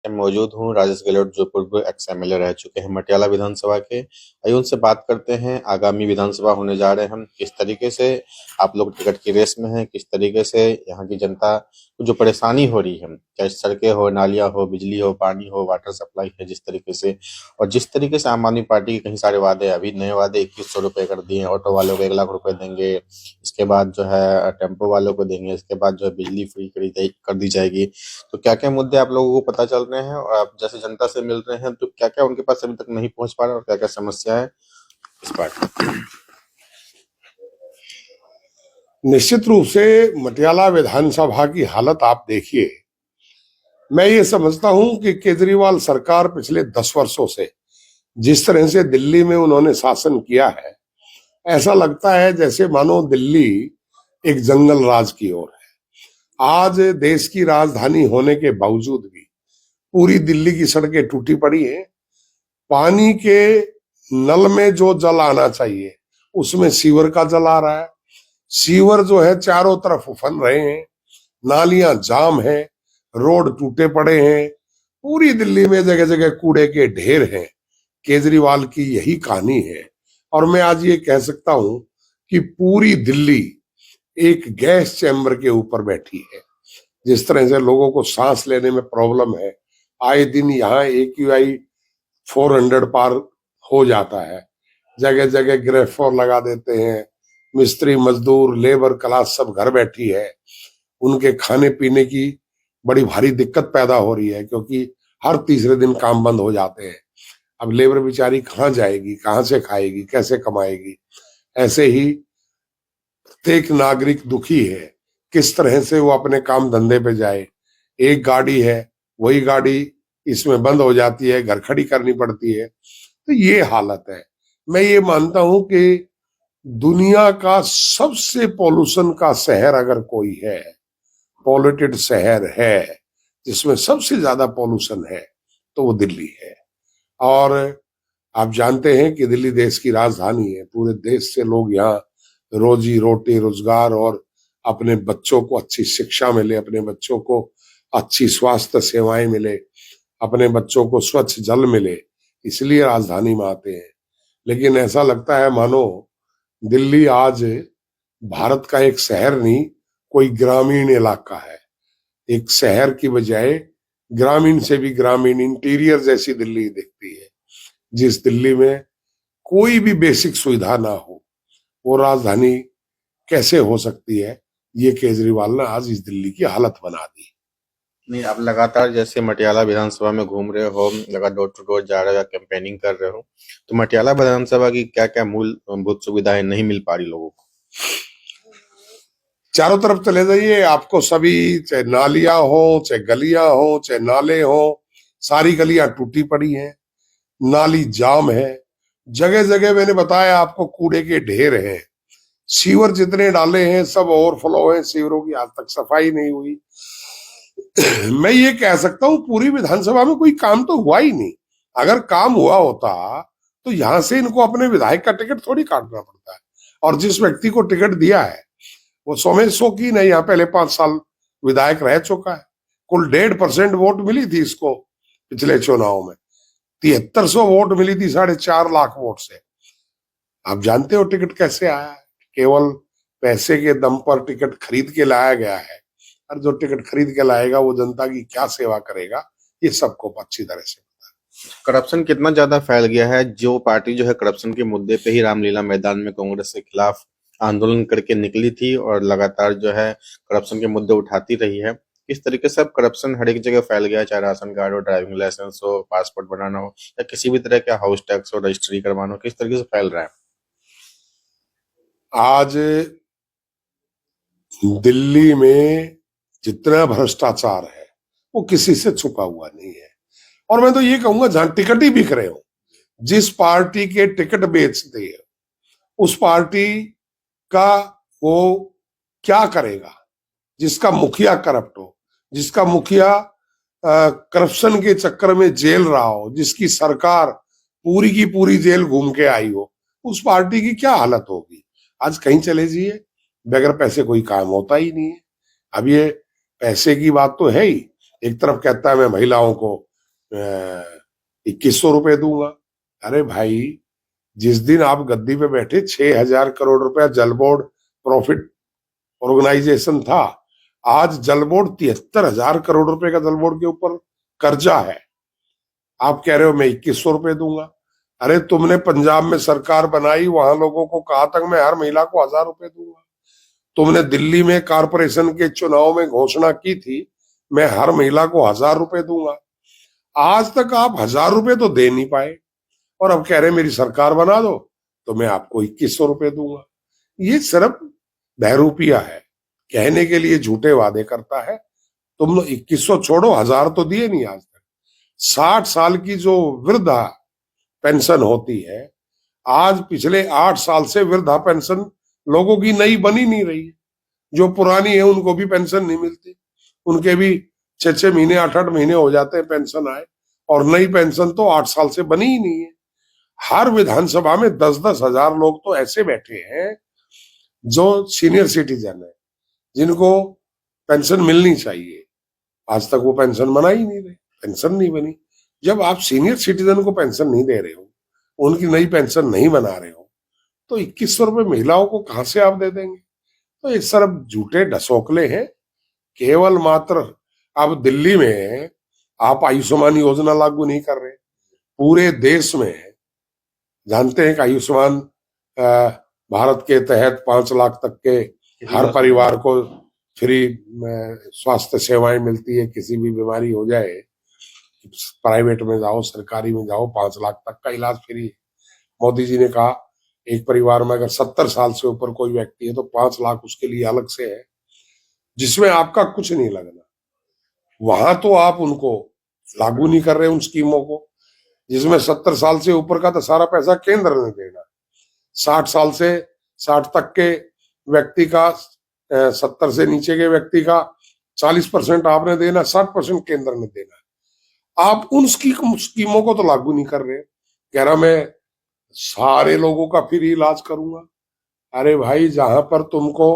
मैं मौजूद हूँ राजेश गहलोत जो पूर्व एक्स एमएलए रह चुके हैं मटियाला विधानसभा के। आइए उनसे बात करते हैं। आगामी विधानसभा होने जा रहे हैं, हम किस तरीके से आप लोग टिकट की रेस में हैं, किस तरीके से यहाँ की जनता को जो परेशानी हो रही है, चाहे सड़कें हो, नालियां हो, बिजली हो, पानी हो, वाटर सप्लाई है, जिस तरीके से और जिस तरीके से आम आदमी पार्टी के कई सारे वादे, अभी नए वादे 2100 रुपए कर दिए हैं, ऑटो वालों को 1 लाख रुपए देंगे, इसके बाद जो है टेम्पो वालों को देंगे, इसके बाद जो है बिजली फ्री कर दी जाएगी। तो क्या क्या मुद्दे आप लोगों को पता चल रहे हैं और आप जैसे जनता से मिल रहे हैं तो क्या क्या उनके पास अभी तक नहीं पहुंच पा रहा और क्या क्या समस्या है इस बार। निश्चित रूप से मटियाला विधानसभा की हालत आप देखिए। मैं ये समझता हूं कि केजरीवाल सरकार पिछले 10 वर्षों से जिस तरह से दिल्ली में उन्होंने शासन किया है, ऐसा लगता है जैसे मानो दिल्ली एक जंगल राज की ओर है। आज देश की राजधानी होने के बावजूद भी पूरी दिल्ली की सड़कें टूटी पड़ी हैं। पानी के नल में जो जल आना चाहिए उसमें सीवर का जल आ रहा है। सीवर जो है चारों तरफ उफन रहे हैं, नालियां जाम है, रोड टूटे पड़े हैं, पूरी दिल्ली में जगह जगह कूड़े के ढेर हैं। केजरीवाल की यही कहानी है और मैं आज ये कह सकता हूं कि पूरी दिल्ली एक गैस चैम्बर के ऊपर बैठी है। जिस तरह से लोगों को सांस लेने में प्रॉब्लम है, आए दिन यहाँ AQI 400 पार हो जाता है, जगह जगह ग्रेफोर लगा देते हैं। मिस्त्री मजदूर लेबर क्लास सब घर बैठी है, उनके खाने पीने की बड़ी भारी दिक्कत पैदा हो रही है क्योंकि हर तीसरे दिन काम बंद हो जाते हैं। अब लेबर बेचारी कहाँ जाएगी, कहाँ से खाएगी, कैसे कमाएगी। ऐसे ही प्रत्येक नागरिक दुखी है, किस तरह से वो अपने काम धंधे पे जाए। एक गाड़ी है, वही गाड़ी इसमें बंद हो जाती है, घर खड़ी करनी पड़ती है। तो ये हालत है। मैं ये मानता हूं कि दुनिया का सबसे पॉल्यूशन का शहर अगर कोई है, पॉल्यूटेड शहर है, जिसमें सबसे ज्यादा पॉल्यूशन है, तो वो दिल्ली है। और आप जानते हैं कि दिल्ली देश की राजधानी है। पूरे देश से लोग यहाँ रोजी रोटी रोजगार और अपने बच्चों को अच्छी शिक्षा मिले, अपने बच्चों को अच्छी स्वास्थ्य सेवाएं मिले, अपने बच्चों को स्वच्छ जल मिले, इसलिए राजधानी में आते हैं। लेकिन ऐसा लगता है मानो दिल्ली आज भारत का एक शहर नहीं, कोई ग्रामीण इलाका है। एक शहर की बजाय ग्रामीण से भी ग्रामीण इंटीरियर जैसी दिल्ली दिखती है, जिस दिल्ली में कोई भी बेसिक सुविधा ना हो, वो राजधानी कैसे हो सकती है। ये केजरीवाल ने आज इस दिल्ली की हालत बना दी। नहीं, आप लगातार जैसे मटियाला विधानसभा में घूम रहे हो, लगातार डोर टू डोर जा रहे हो, कैंपेनिंग कर रहे हो, तो मटियाला विधानसभा की क्या क्या मूलभूत सुविधाएं नहीं मिल पा रही लोगों को। चारों तरफ चले जाइए, आपको सभी, चाहे नालियां हो, चाहे गलियां हो, चाहे नाले हो, सारी गलियां टूटी पड़ी हैं, नाली जाम है, जगह जगह मैंने बताया आपको कूड़े के ढेर हैं। सीवर जितने डाले हैं सब ओवरफ्लो है, सीवरों की आज तक सफाई नहीं हुई। मैं ये कह सकता हूं पूरी विधानसभा में कोई काम तो हुआ ही नहीं। अगर काम हुआ होता तो यहां से इनको अपने विधायक का टिकट थोड़ी काटना पड़ता है। और जिस व्यक्ति को टिकट दिया है वो सोमेश शौकीन है, यहाँ पहले 5 साल विधायक रह चुका है। कुल 1.5% वोट मिली थी इसको पिछले चुनाव में, 7300 वोट मिली थी 4.5 लाख वोट से। आप जानते हो टिकट कैसे आया है? केवल पैसे के दम पर टिकट खरीद के लाया गया है। और जो टिकट खरीद के लाएगा वो जनता की क्या सेवा करेगा, ये सबको अच्छी तरह से पता है। करप्शन कितना ज्यादा फैल गया है। जो पार्टी जो है करप्शन के मुद्दे पे ही रामलीला मैदान में कांग्रेस के खिलाफ आंदोलन करके निकली थी और लगातार जो है करप्शन के मुद्दे उठाती रही है। इस तरीके से अब करप्शन हर एक जगह फैल गया है, चाहे राशन कार्ड हो, ड्राइविंग लाइसेंस हो, पासपोर्ट बनाना हो या किसी भी तरह का हाउस टैक्स हो, रजिस्ट्री करवाना हो, किस तरीके से फैल रहा है। आज दिल्ली में जितना भ्रष्टाचार है वो किसी से छुपा हुआ नहीं है। और मैं तो ये कहूंगा जहां टिकट ही बिक रहे हो, जिस पार्टी के टिकट बेचते हैं उस पार्टी का वो क्या करेगा। जिसका मुखिया करप्ट हो, जिसका मुखिया करप्शन के चक्कर में जेल रहा हो, जिसकी सरकार पूरी की पूरी जेल घूम के आई हो, उस पार्टी की क्या हालत होगी। आज कहीं चले जाइए, बगैर पैसे कोई काम होता ही नहीं है। अब ये पैसे की बात तो है ही। एक तरफ कहता है मैं महिलाओं को 2100 रुपए दूंगा। अरे भाई, जिस दिन आप गद्दी पे बैठे 6,000 करोड़ रुपया जल बोर्ड प्रॉफिट ऑर्गेनाइजेशन था, आज जल बोर्ड 73,000 करोड़ रुपए का जल बोर्ड के ऊपर कर्जा है। आप कह रहे हो मैं 2100 रुपए दूंगा। अरे तुमने पंजाब में सरकार बनाई, वहां लोगों को कहा तक मैं हर महिला को 1,000 रुपए दूंगा। तुमने दिल्ली में कारपोरेशन के चुनाव में घोषणा की थी मैं हर महिला को 1,000 रुपए दूंगा। आज तक आप 1,000 रुपए तो दे नहीं पाए, और अब कह रहे मेरी सरकार बना दो तो मैं आपको 2100 रुपए दूंगा। ये सिर्फ बहरूपिया है, कहने के लिए झूठे वादे करता है। तुम 2100 छोड़ो, 1,000 तो दिए नहीं आज तक। 60 साल की जो वृद्धा पेंशन होती है, आज पिछले 8 साल से वृद्धा पेंशन लोगों की नई बनी नहीं रही है। जो पुरानी है उनको भी पेंशन नहीं मिलती, उनके भी 6-6 महीने 8-8 महीने हो जाते हैं पेंशन आए, और नई पेंशन तो 8 साल से बनी ही नहीं है। हर विधानसभा में 10-10 हजार लोग तो ऐसे बैठे हैं जो सीनियर सिटीजन है, जिनको पेंशन मिलनी चाहिए, आज तक वो पेंशन बना ही नहीं रहे, पेंशन नहीं बनी। जब आप सीनियर सिटीजन को पेंशन नहीं दे रहे हो, उनकी नई पेंशन नहीं बना रहे हो, तो 2100 रुपए महिलाओं को कहां से आप दे देंगे? तो ये सब झूठे ढसोकले हैं। केवल मात्र अब दिल्ली में आप आयुष्मान योजना लागू नहीं कर रहे, पूरे देश में जानते हैं कि आयुष्मान भारत के तहत 5 लाख तक के हर परिवार को फ्री स्वास्थ्य सेवाएं मिलती है। किसी भी बीमारी हो जाए, प्राइवेट में जाओ सरकारी में जाओ, 5 लाख तक का इलाज फ्री। मोदी जी ने कहा एक परिवार में अगर 70 साल से ऊपर कोई व्यक्ति है तो 5 लाख उसके लिए अलग से है, जिसमें आपका कुछ नहीं लगना। वहां तो आप उनको लागू नहीं कर रहे उन स्कीमों को, जिसमें 70 साल से ऊपर का तो सारा पैसा केंद्र ने देना। 60 साल से 60 तक के व्यक्ति का, 70 से नीचे के व्यक्ति का 40% आपने देना, 60% केंद्र ने देना। आप उन स्कीमों को तो लागू नहीं कर रहे। कह रहा मैं सारे लोगों का फ्री इलाज करूंगा। अरे भाई, जहां पर तुमको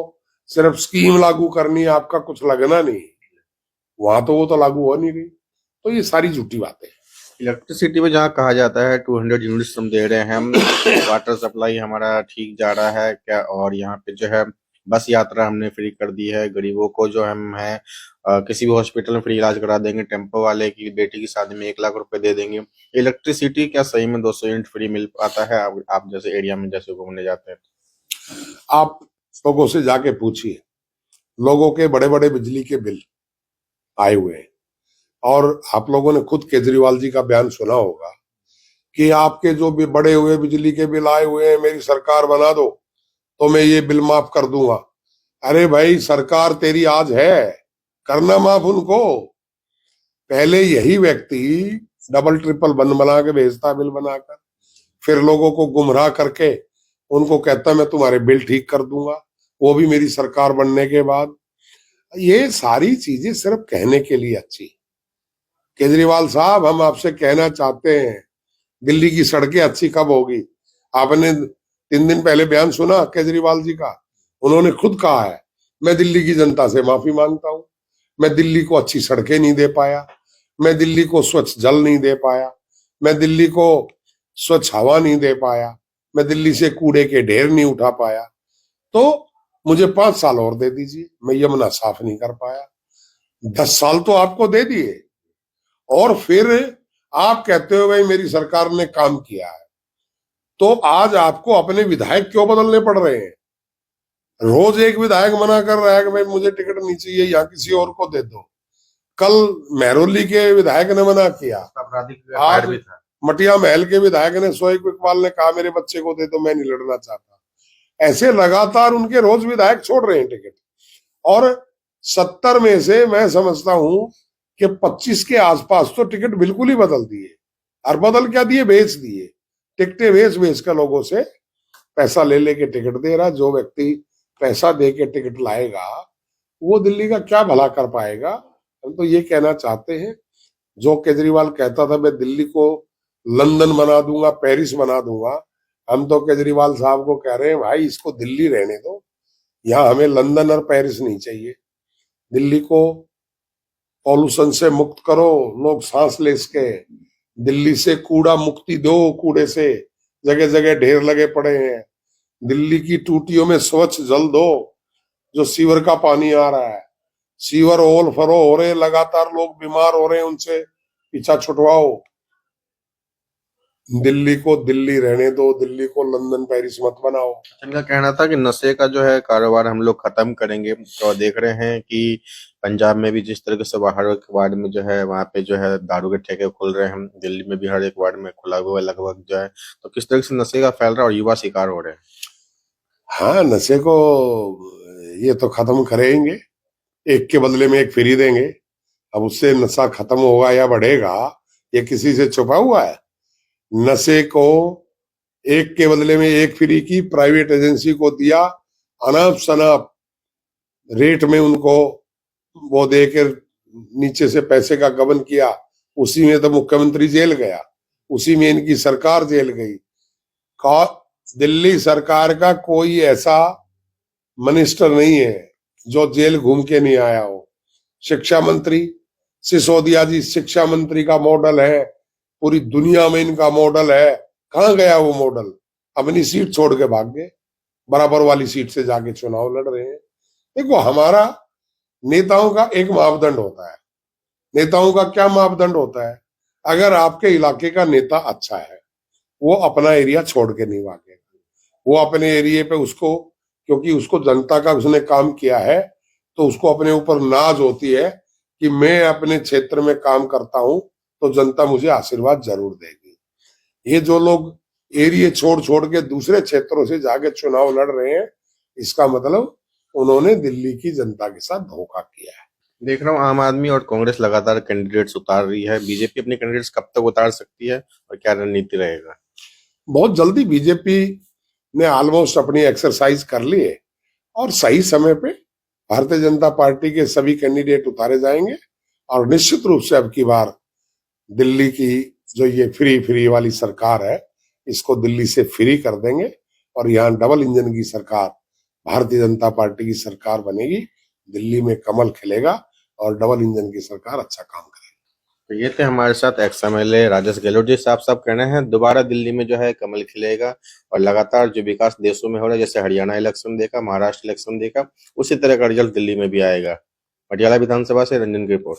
सिर्फ स्कीम लागू करनी है, आपका कुछ लगना नहीं, वहां तो वो तो लागू हो नहीं रही। तो ये सारी झूठी बातें हैं। इलेक्ट्रिसिटी में जहाँ कहा जाता है 200 यूनिट्स हम दे रहे हैं, हम वाटर सप्लाई हमारा ठीक जा रहा है क्या, और यहाँ पे जो है बस यात्रा हमने फ्री कर दी है, गरीबों को जो हम है किसी भी हॉस्पिटल में फ्री इलाज करा देंगे, टेम्पो वाले की बेटी की शादी में 1 लाख रुपए दे देंगे। इलेक्ट्रिसिटी क्या सही में 200 यूनिट फ्री मिल पाता है? आप जैसे एरिया में जैसे घूमने जाते हैं, आप लोगों से जाके पूछिए, लोगों के बड़े बड़े बिजली के बिल आए हुए हैं, और आप लोगों ने खुद केजरीवाल जी का बयान सुना होगा कि आपके जो भी बड़े हुए बिजली के बिल आए हुए हैं, मेरी सरकार बना दो तो मैं ये बिल माफ कर दूंगा। अरे भाई, सरकार तेरी आज है, करना माफ उनको। पहले यही व्यक्ति डबल ट्रिपल बना के भेजता बिल बनाकर, फिर लोगों को गुमराह करके उनको कहता मैं तुम्हारे बिल ठीक कर दूंगा, वो भी मेरी सरकार बनने के बाद। ये सारी चीजें सिर्फ कहने के लिए अच्छी। केजरीवाल साहब, हम आपसे कहना चाहते हैं, दिल्ली की सड़कें अच्छी कब होगी? आपने 3 दिन पहले बयान सुना केजरीवाल जी का, उन्होंने खुद कहा है मैं दिल्ली की जनता से माफी मांगता हूं, मैं दिल्ली को अच्छी सड़कें नहीं दे पाया, मैं दिल्ली को स्वच्छ जल नहीं दे पाया, मैं दिल्ली को स्वच्छ हवा नहीं दे पाया, मैं दिल्ली से कूड़े के ढेर नहीं उठा पाया, तो मुझे 5 साल और दे दीजिए, मैं यमुना साफ नहीं कर पाया। 10 साल तो आपको दे दिए, और फिर आप कहते हो भाई मेरी सरकार ने काम किया है। तो आज आपको अपने विधायक क्यों बदलने पड़ रहे हैं? रोज एक विधायक मना कर रहा है कि भाई मुझे टिकट नहीं चाहिए, यहाँ किसी और को दे दो। कल महरौली के विधायक ने मना किया, आज मटिया महल के विधायक ने शोएब इकबाल ने कहा मेरे बच्चे को दे दो, मैं नहीं लड़ना चाहता। ऐसे लगातार उनके रोज विधायक छोड़ रहे हैं टिकट, और 70 में से मैं समझता हूं कि 25 के आसपास तो टिकट बिल्कुल ही बदल दिए। और बदल क्या दिए? बेच दिए। टिकटें बेच कर लोगों से पैसा ले लेके टिकट दे रहा। जो व्यक्ति पैसा दे के टिकट लाएगा वो दिल्ली का क्या भला कर पाएगा? हम तो ये कहना चाहते हैं, जो केजरीवाल कहता था मैं दिल्ली को लंदन बना दूंगा, पेरिस बना दूंगा, हम तो केजरीवाल साहब को कह रहे हैं भाई इसको दिल्ली रहने दो, यहाँ हमें लंदन और पेरिस नहीं चाहिए। दिल्ली को पॉल्यूशन से मुक्त करो, लोग सांस ले सके। दिल्ली से कूड़ा मुक्ति दो, कूड़े से जगह जगह ढेर लगे पड़े हैं। दिल्ली की टूटियों में स्वच्छ जल दो, जो सीवर का पानी आ रहा है। सीवर ओल फरो हो रहे, लगातार लोग बीमार हो रहे हैं, उनसे पीछा छुटवाओ। दिल्ली को दिल्ली रहने दो, दिल्ली को लंदन पेरिस मत बनाओ। इनका कहना था कि नशे का जो है कारोबार हम लोग खत्म करेंगे। तो देख रहे हैं कि पंजाब में भी जिस तरीके से हर एक वार्ड में जो है वहां पे जो है दारू के ठेके खुल रहे हैं, दिल्ली में भी हर एक वार्ड में खुला हुआ है लगभग जो है। तो किस तरह से नशे का फैल रहा है और युवा शिकार हो रहे हैं। हाँ, नशे को ये तो खत्म करेंगे, एक के बदले में एक फ्री देंगे। अब उससे नशा खत्म होगा या बढ़ेगा, ये किसी से छुपा हुआ है? नशे को एक के बदले में एक फ्री की प्राइवेट एजेंसी को दिया, अनाप शनाप रेट में उनको वो देकर नीचे से पैसे का गबन किया। उसी में तो मुख्यमंत्री जेल गया, उसी में इनकी सरकार जेल गई। दिल्ली सरकार का कोई ऐसा मिनिस्टर नहीं है जो जेल घूम के नहीं आया हो। शिक्षा मंत्री सिसोदिया जी शिक्षा मंत्री का मॉडल है, पूरी दुनिया में इनका मॉडल है। कहाँ गया वो मॉडल? अपनी सीट छोड़ के भाग गए, बराबर वाली सीट से जाके चुनाव लड़ रहे हैं। देखो, हमारा नेताओं का एक मापदंड होता है। नेताओं का क्या मापदंड होता है? अगर आपके इलाके का नेता अच्छा है, वो अपना एरिया छोड़ के नहीं भागेगा। वो अपने एरिया पे उसको, क्योंकि उसको जनता का उसने काम किया है, तो उसको अपने ऊपर नाज होती है कि मैं अपने क्षेत्र में काम करता हूं तो जनता मुझे आशीर्वाद जरूर देगी। ये जो लोग एरिया छोड़ छोड़ के दूसरे क्षेत्रों से जाके चुनाव लड़ रहे हैं, इसका मतलब उन्होंने दिल्ली की जनता के साथ धोखा किया है। देख रहा हूँ आम आदमी और कांग्रेस लगातार कैंडिडेट्स उतार रही है। बीजेपी अपने कैंडिडेट्स कब तक उतार सकती है और क्या रणनीति रहेगा? बहुत जल्दी बीजेपी ने ऑलमोस्ट अपनी एक्सरसाइज कर ली है और सही समय पे भारतीय जनता पार्टी के सभी कैंडिडेट उतारे जाएंगे और निश्चित रूप से अब की बार दिल्ली की जो ये फ्री वाली सरकार है, इसको दिल्ली से फ्री कर देंगे और यहाँ डबल इंजन की सरकार, भारतीय जनता पार्टी की सरकार बनेगी। दिल्ली में कमल खिलेगा और डबल इंजन की सरकार अच्छा काम करेगी। तो ये थे हमारे साथ एक्स एमएलए राजेश गहलोत जी। साफ कहना है दोबारा दिल्ली में जो है कमल खिलेगा और लगातार जो विकास देशों में हो रहा है, जैसे हरियाणा इलेक्शन देखा, महाराष्ट्र इलेक्शन देखा, उसी तरह का रिजल्ट दिल्ली में भी आएगा। पटियाला विधानसभा से रंजन की रिपोर्ट।